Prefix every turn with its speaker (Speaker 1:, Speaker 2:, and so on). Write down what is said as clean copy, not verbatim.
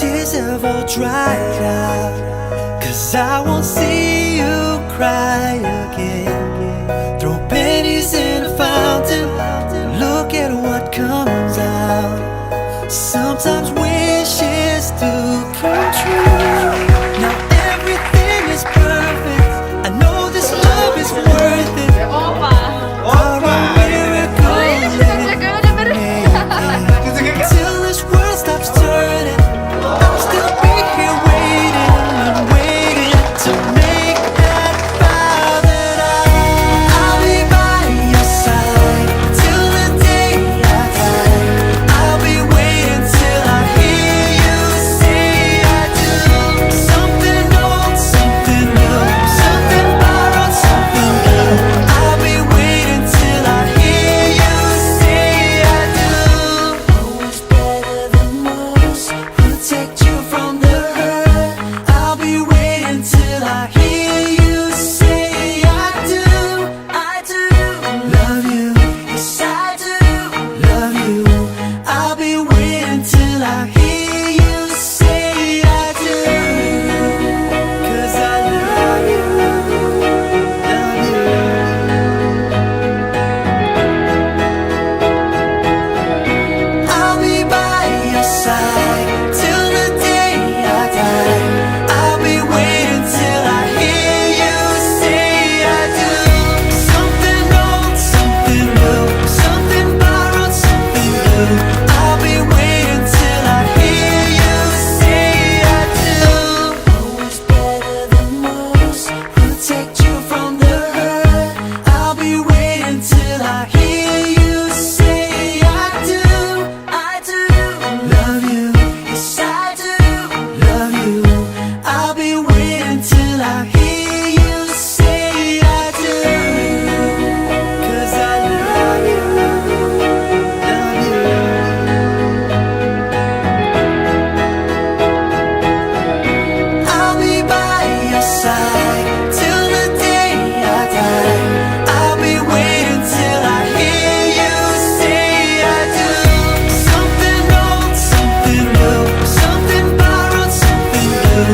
Speaker 1: tears have all dried out, 'cause I won't see you cry again. Throw pennies in a fountain, look at what comes out. Sometimes wishes do come true. Now everything is perfect, I know this love is worth it. Are a miracle till this world stops turning. I'll still be here waiting and waiting to make that vow that I'll be by your side till the day I die. I'll be waiting till I hear you say I do. Something old, something new, something borrowed, something new. I'll be waiting till I hear you say I do. Always better than most, protect you from the hurt. I'll be waiting till I hear you say I do. I do love you, yes I do love you. I'll be waiting till I hear you say I do. 'Cause I love you, love you. I'll be by your side till the day I die. I'll be waiting till I hear you say I do. Something old, something new, something borrowed, something new. I'll be waiting till I hear you say I do. Always better than most, protect you from the hurt. I'll be waiting till I hear you say I do. I do love you, yes I do love you. I'll be waiting till I hear you say I do. 'Cause I love you, love you. I'll be by your side till the day I die. I'll be waiting till I hear you say I do. Something old, something new, something borrowed, something new.